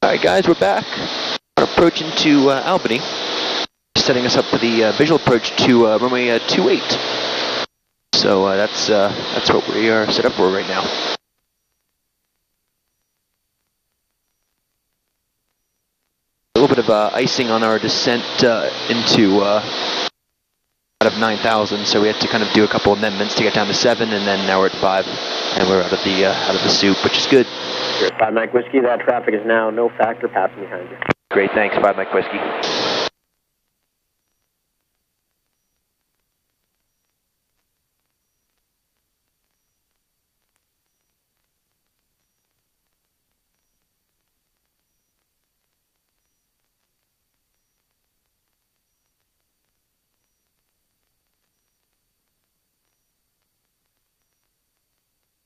Alright guys, we're back. We're approaching to Albany. Setting us up for the visual approach to runway 28. So that's what we are set up for right now. A little bit of icing on our descent into out of 9,000, so we had to kind of do a couple amendments to get down to 7, and then now we're at 5, and we're out of the soup, which is good. Sure, 5 Mike Whiskey, that traffic is now no factor passing behind you. Great, thanks, 5 Mike Whiskey.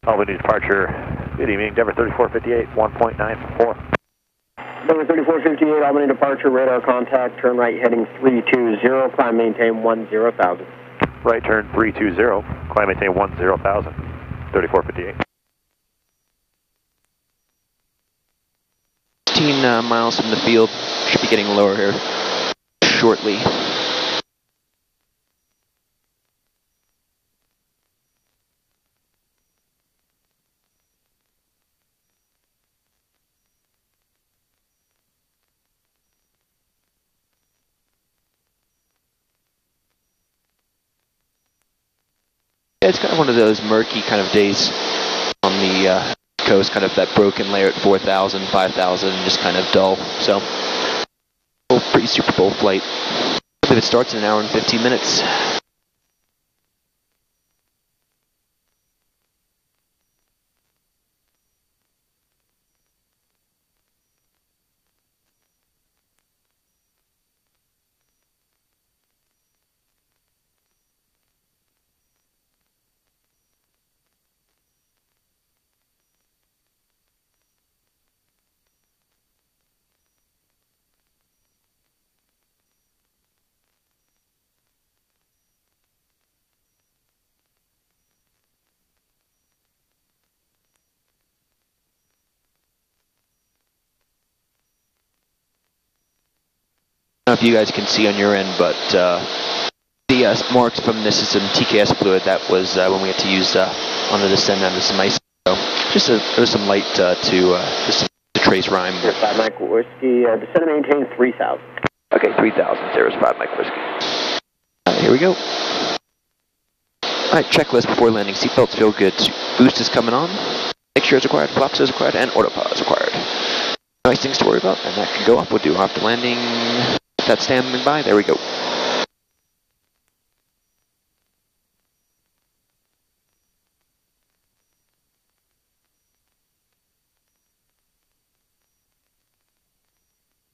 Albany departure, good evening, Denver 3458, 1.94. Denver 3458, Albany departure, radar contact, turn right heading 320, climb maintain 10,000. Right turn 320, climb maintain 10,000, 3458. 16 miles from the field, should be getting lower here shortly. It's kind of one of those murky kind of days on the coast, kind of that broken layer at 4,000, 5,000, just kind of dull. So, pre-Super Bowl flight. I believe it starts in an hour and 15 minutes. I don't know if you guys can see on your end, but the marks from this is some TKS fluid that was when we had to use on the descent under some ice. So just there's some light to trace rhyme. Cirrus 5 Mike Whiskey, descend and maintain 3,000. Okay, 3,000, Cirrus 5 Mike Whiskey. Here we go. Alright, checklist before landing. Seatbelts feel good. Boost is coming on. Make sure it's required, flaps is required, and autopilot is required. Nice things to worry about, and that can go up. We'll do after landing. That's standing by. There we go.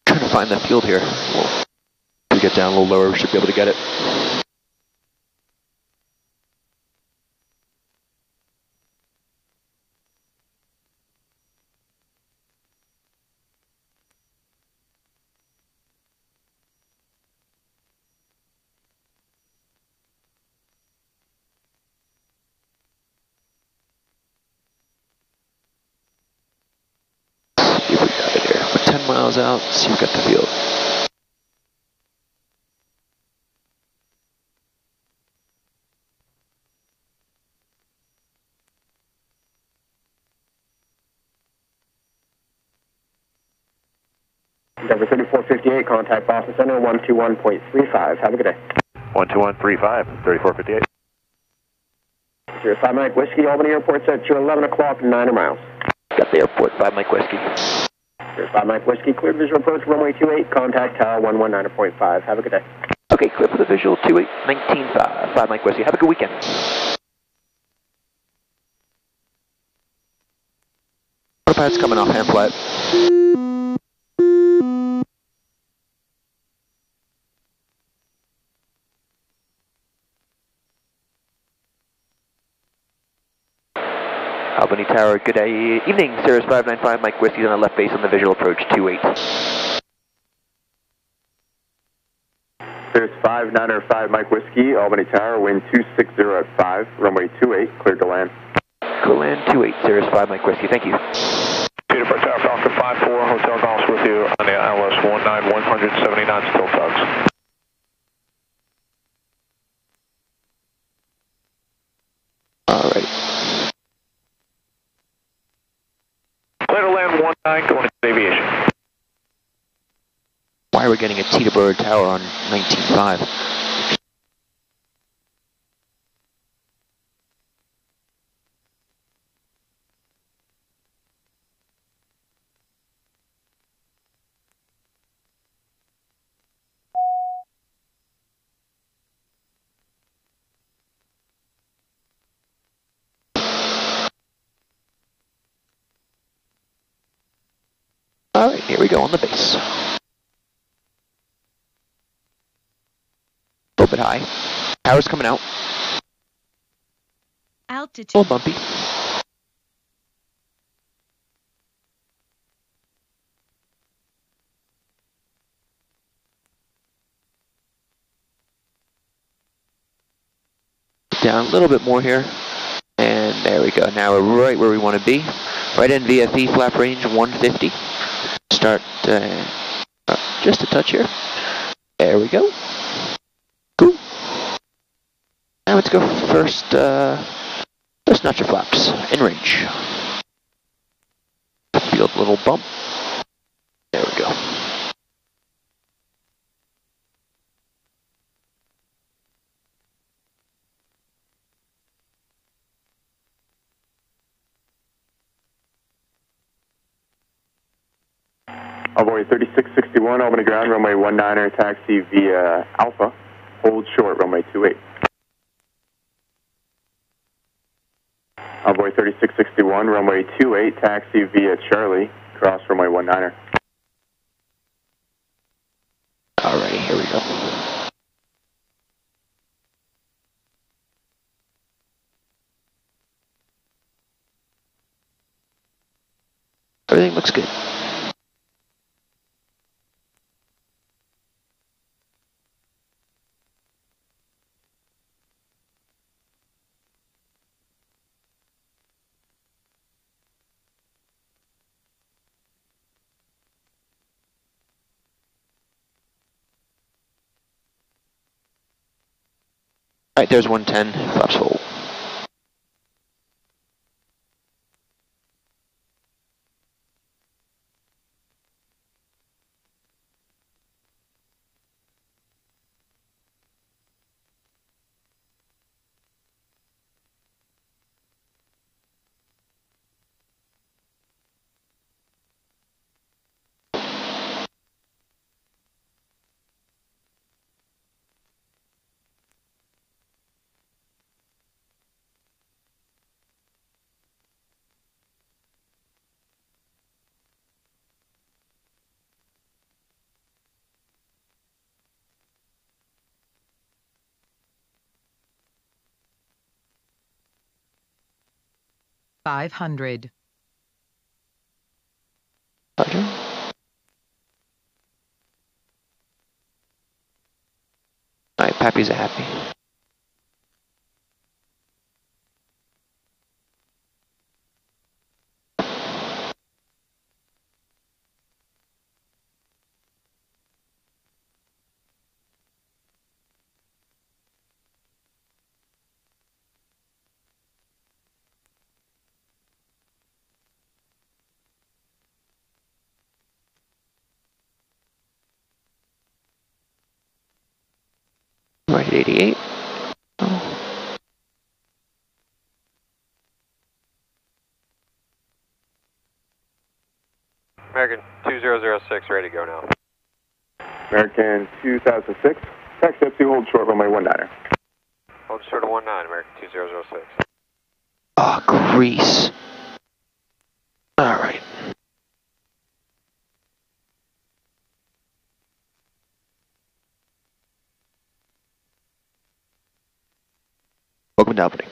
Trying to find the field here. If we get down a little lower, we should be able to get it. We're 10 miles out, so you've got the field. Denver 3458, contact Boston Center 121.35. Have a good day. 12135, 3458. Cirrus 5 Mike Whiskey, Albany Airport set to 11 o'clock, 9 miles. Got the airport, 5 Mike Whiskey. Cirrus 5 Mike Whiskey, cleared visual approach runway 28, contact tower 119.5. Have a good day. Okay, clear for the visual 28, 19.5, 5 Mike Whiskey. Have a good weekend. Autopilot's coming off, hand flat. Albany Tower, good day. Evening, Cirrus 595, Mike Whiskey's on the left base on the visual approach 28. Cirrus 595, Mike Whiskey, Albany Tower, wind 260 at 5, runway 28, cleared to land. Clear land 28, Cirrus 5 Mike Whiskey, thank you. Peterborough Tower, Falcon 54, Hotel Golf's with you on the ILS 19179 still tugs. Alright. Clear to land 19 going to aviation. Why are we getting a Teterboro Tower on 19.5? Alright, here we go on the base. A little bit high. Power's coming out. Altitude. A little bumpy. Down a little bit more here. And there we go. Now we're right where we want to be. Right in VFE flap range 150. Start just a touch here. There we go. Cool. Now let's go first notch your flaps in range. Feel a little bump. There we go. Albany 3661, Albany ground, runway 19er, taxi via Alpha, hold short, runway 28. Albany 3661, runway 28, taxi via Charlie, cross runway 19er. Alrighty, here we go. Everything looks good. Alright, there's 110, flaps full. $500. Roger. Alright, Pappy's a happy. Right at 88. Oh. American 2006, ready to go now. American 2006, taxi up to hold short, runway 19er. Hold short of 19, American 2006. Oh, grease. Alright. Welcome to Albany.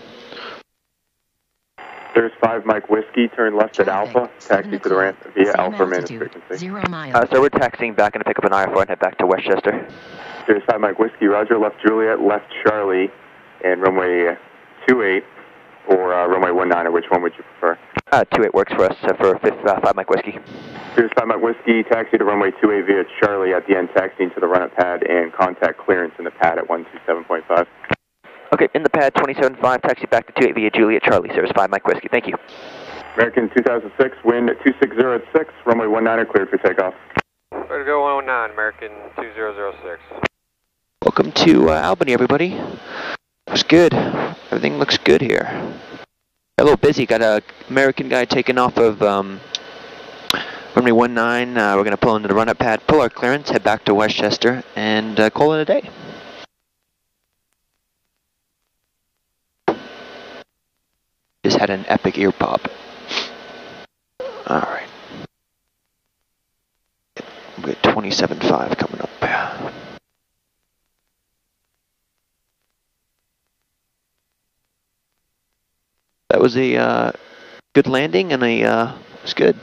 There's 5 Mike Whiskey, turn left at Alpha, taxi to the ramp via Alpha minus altitude, frequency. 0 miles. So we're taxiing back and pick up an IR4 and head back to Westchester. There's 5 Mike Whiskey, Roger, left Juliet, left Charlie, and runway 28, or runway 19, which one would you prefer? 28 works for us for 5 Mike Whiskey. Here's 5 Mike Whiskey, taxi to runway 28 via Charlie at the end, taxiing to the run-up pad and contact clearance in the pad at 127.5. Okay, in the pad 27.5, taxi back to 28 via Juliet Charlie, Cirrus 5 Mike Whiskey. Thank you. American 2006, wind 260 at 6, runway 19 cleared for takeoff. Ready to go 109, American 2006. Welcome to Albany, everybody. Looks good. Everything looks good here. A little busy. Got a American guy taking off of runway 19. We're going to pull into the run-up pad, pull our clearance, head back to Westchester, and call it a day. Just had an epic ear pop. All right. We got 27.5 coming up. That was a good landing, and it was good.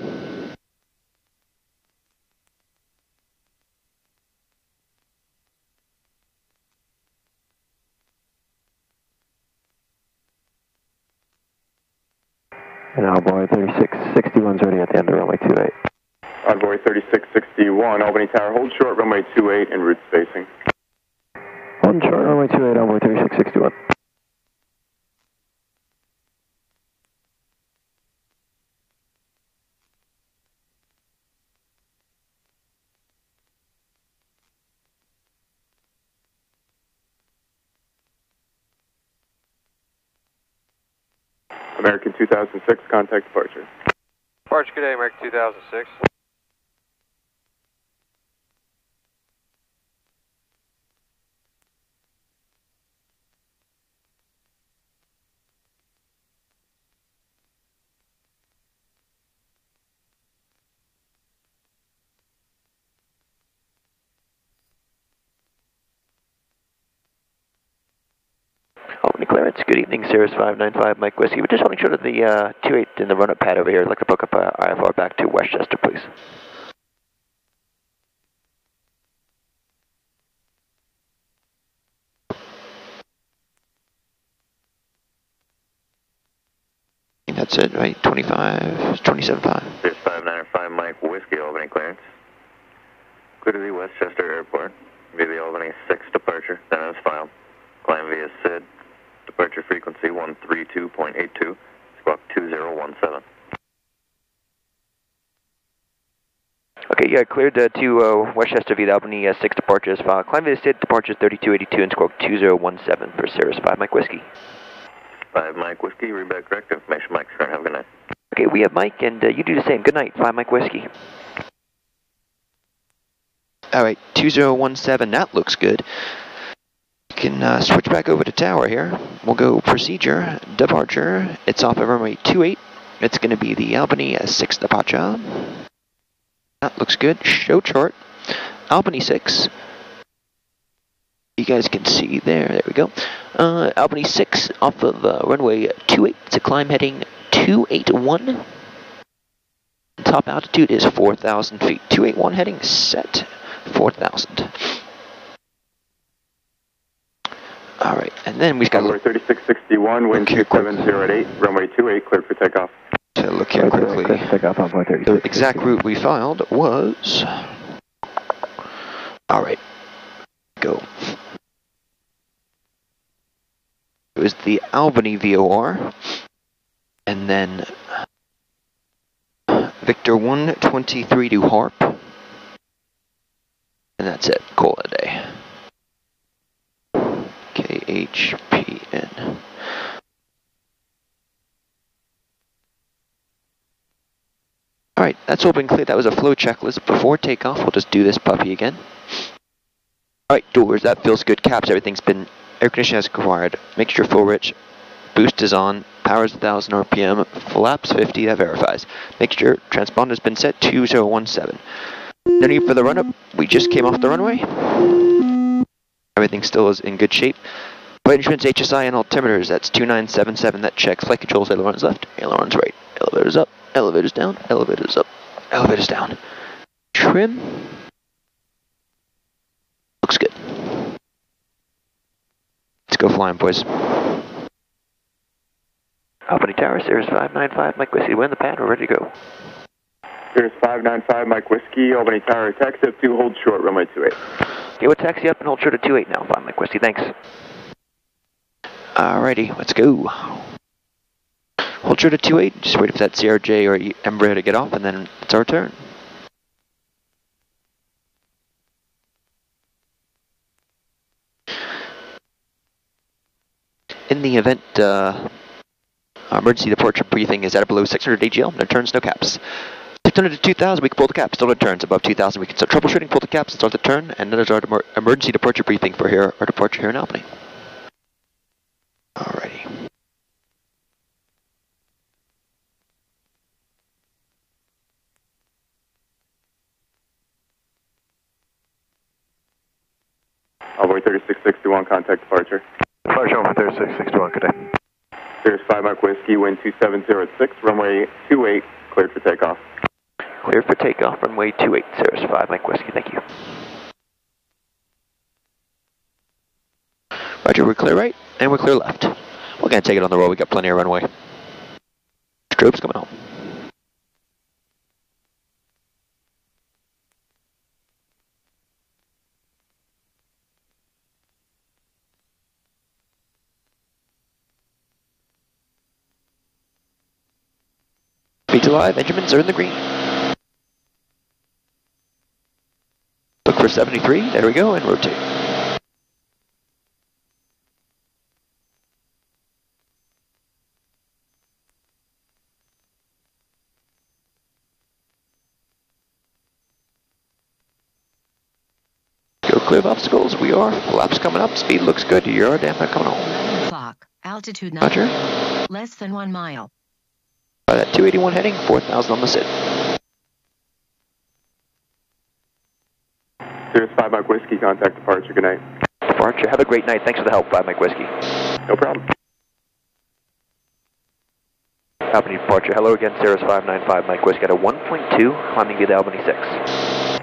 And Albany 3661's ready at the end of runway 28. Envoy 3661, Albany Tower, hold short, runway 28 en route spacing. Hold short, runway 28, Envoy 3661. American 2006, contact departure. Departure, good day, American 2006. Albany clearance. Good evening, Cirrus 595 Mike Whiskey. We just want to make sure that the 28 in the run-up pad over here. I'd like to book up IFR back to Westchester, please. I think that's it, right? 27.5. Cirrus 595 Mike Whiskey, Albany clearance. Clear to the Westchester Airport via the Albany 6 departure, then as filed. Climb via SID. Departure frequency 132.82, squawk 2017. Okay, yeah, cleared to Westchester via the Albany 6 departures. Climb via SID, departure 3282 and squawk 2017 for Cirrus 5 Mike Whiskey. 5 Mike Whiskey, read back correct information, Mike, sir. Have a good night. Okay, we have Mike, and you do the same. Good night, 5 Mike Whiskey. Alright, 2017, that looks good. Can switch back over to tower here. We'll go procedure, departure. It's off of runway 28. It's going to be the Albany 6 departure. That looks good. Show chart. Albany 6. You guys can see there. There we go. Albany 6 off of runway 28. It's a climb heading 281. Top altitude is 4,000 feet. 281 heading set 4,000. All right, and then we've got Runway 3661, wind 270 at 8, runway 28, cleared for takeoff. To look here quickly. The exact route we filed was. All right, go. It was the Albany VOR, and then Victor 123 to Harp, and that's it. Call it a day. KHPN. Alright, that's all been cleared. That was a flow checklist. Before takeoff, we'll just do this puppy again. Alright, doors, that feels good. Caps, everything's been air conditioning as required. Mixture full rich. Boost is on. Power's 1,000 RPM. Flaps 50, that verifies. Mixture, transponder's been set 2017. No need for the run-up. We just came off the runway. Everything still is in good shape. Flight instruments, HSI, and altimeters, that's 2977. That checks flight controls, ailerons left, ailerons right. Elevators up, elevators down, elevators up, elevators down. Trim. Looks good. Let's go flying, boys. Albany Tower, Cirrus 595, Mike Whiskey, we're in the pad, we're ready to go. Cirrus 595, Mike Whiskey, Albany Tower, taxi up 2, hold short, runway 28. Okay, we'll taxi up and hold short at 28 now, 5 Mike Whiskey, thanks. Alrighty, let's go. Hold short at 28, just wait for that CRJ or Embraer to get off, and then it's our turn. In the event emergency departure briefing is at or below 600 AGL, no turns, no caps. 600 to 2,000, we can pull the cap, still no turns. Above 2,000, we can start troubleshooting, pull the caps, and start the turn, and then there's our emergency departure briefing for our departure here in Albany. Alrighty. Albany 3661, contact departure. Departure over 3661, good day. Cirrus 5 Mike Whiskey, wind 2706, runway 28, cleared for takeoff. Cleared for takeoff, runway 28, Cirrus 5 Mike Whiskey, thank you. Roger, we're clear right, and we're clear left. We're going to take it on the roll, we got plenty of runway. Troops coming home. Speed's alive, Benjamins are in the green. Look for 73, there we go, and rotate. Go clear of obstacles, we are. Flaps coming up, speed looks good, you're damn not coming home. Clock, altitude 9, Roger. less than 1 mile. By that 281 heading, 4,000 on the SID. Cirrus 5 Mike Whiskey, contact departure, good night. Departure, have a great night, thanks for the help, 5 Mike Whiskey. No problem. Albany departure, hello again, Cirrus 595 Mike Whiskey at a 1.2, climbing to Albany 6.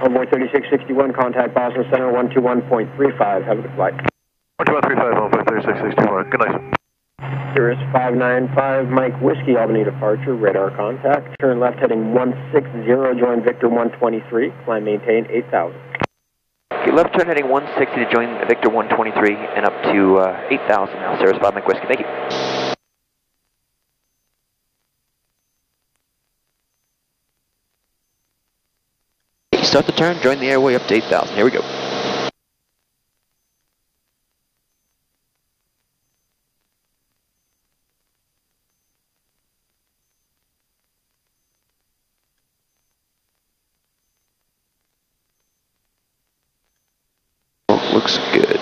Envoy 3661, contact Boston Center 121.35, have a good flight. 12135, Envoy 3661, good night. Cirrus 595, Mike Whiskey, Albany departure, radar contact. Turn left heading 160, join Victor 123, climb maintain 8,000. Okay, left turn heading 160 to join Victor 123 and up to 8,000 now, Cirrus 5 Mike Whiskey, thank you. Okay, start the turn, join the airway up to 8,000, here we go. Looks good.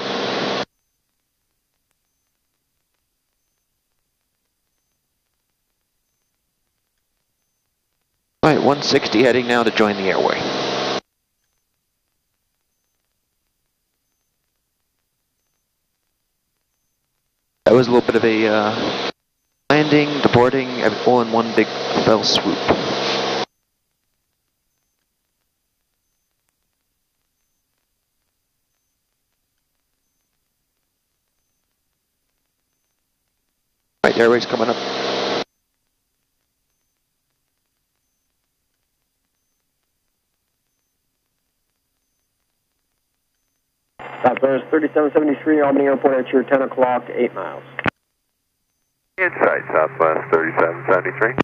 All right, 160 heading now to join the airway. That was a little bit of a landing, departing, all in one big fell swoop. Right, airway's coming up. Southwest 3773, Albany Airport at your 10 o'clock, 8 miles. Inside Southwest 3773.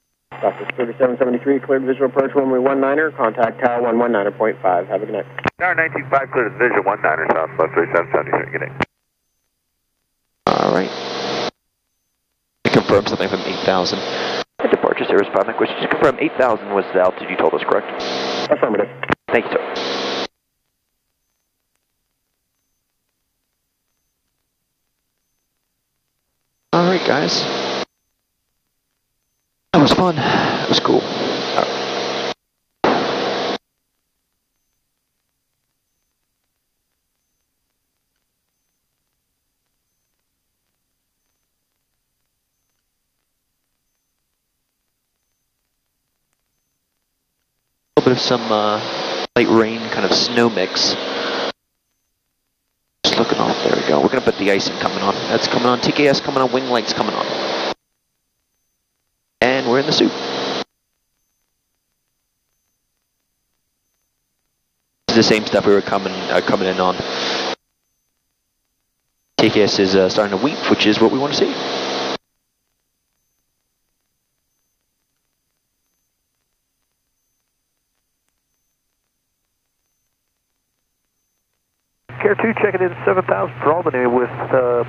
Southwest 3773, cleared visual approach runway 19er, contact tower 119.5, have a good night. Tower 195, clear to visual 19er, Southwest 3773, good day. Alright. Confirm something from 8,000. At departure, Cirrus 5 Mike Whiskey, just confirm 8,000 was the altitude you told us, correct? Affirmative. Thank you, sir. Alright, guys. That was fun. That was cool. A little bit of some light rain, kind of snow mix. Just looking off, there we go. We're going to put the icing coming on. That's coming on. TKS coming on. Wing lights coming on. And we're in the soup. This is the same stuff we were coming in on. TKS is starting to weep, which is what we want to see. Air 2 checking in 7,000 for Albany with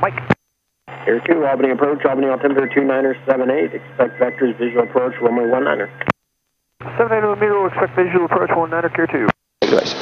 Mike. Air 2, Albany approach, Albany altimeter 2978, expect vectors visual approach, runway 19er. 78 millimeter, expect visual approach 19er, Air 2. Device.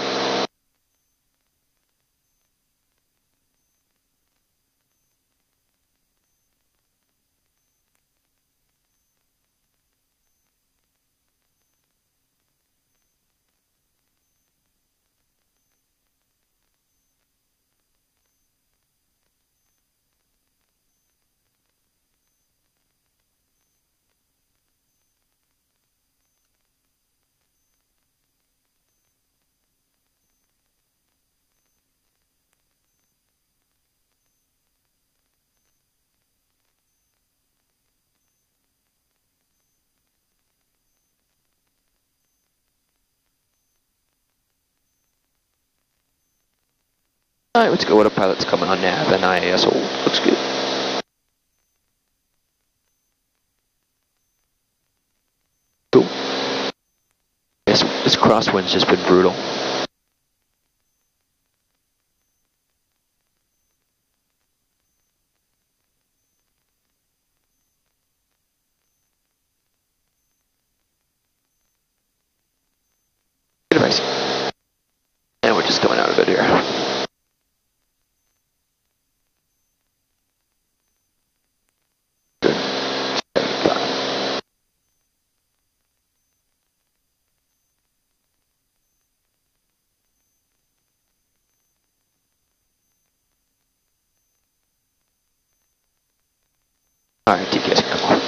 Alright, let's go with a pilot's coming on nav and IAS hold. Looks good. Cool. This crosswind's just been brutal. Good advice. And we're just coming out of it here. Alright, TKS, come on.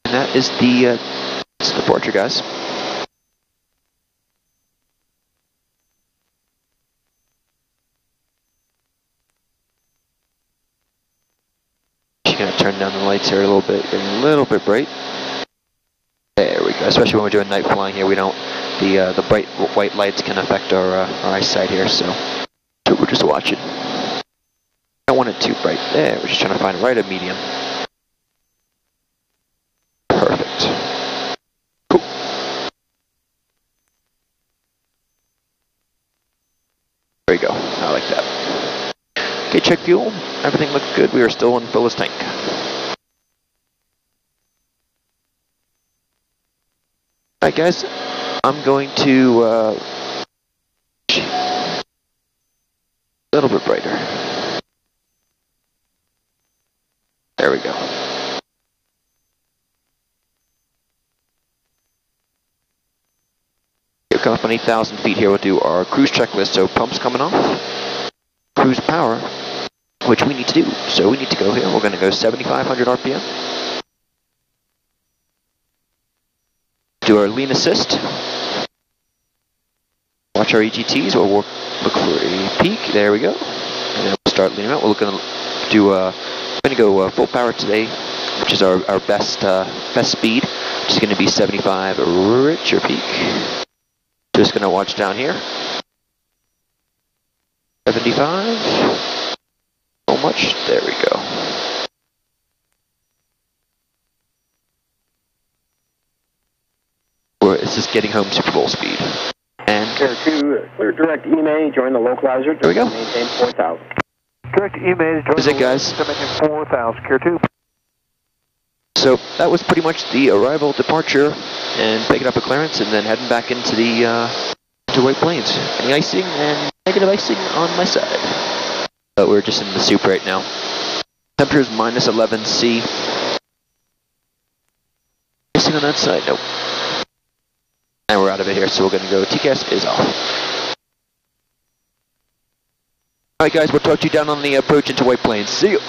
And that is the departure, guys. Just gonna turn down the lights here a little bit, getting a little bit bright. There we go, especially when we're doing night flying here, we don't, the bright white lights can affect our eyesight here, so. We're just watching. I don't want it too bright. There, we're just trying to find right a medium. Perfect. Cool. There you go. I like that. Okay, check fuel. Everything looks good. We are still in fullest tank. Alright guys, I'm going to a little bit brighter. There we go. We're coming up on 8,000 feet here. We'll do our cruise checklist. So pumps coming off, cruise power, which we need to do. So we need to go here. We're going to go 7,500 RPM. Do our lean assist. Watch our EGTs. We'll look for a peak. There we go. And then we'll start leaning out. We're going to do. We're going to go full power today, which is our best speed, which is going to be 75 richer peak. Just going to watch down here. 75. So much. There we go. This is getting home Super Bowl speed. And Air 2, clear direct EMA, join the localizer. There we go. Maintain 4,000. Direct EMA, join is it, guys? the maintain 4,000, Air 2. So that was pretty much the arrival, departure, and picking up a clearance, and then heading back into the to White Plains. Any icing and negative icing on my side. But we're just in the soup right now. Temperature is minus 11 C. Icing on that side? Nope. And we're out of it here, so we're going to go. TCAS is off. Alright guys, we'll talk to you down on the approach into White Plains. See you!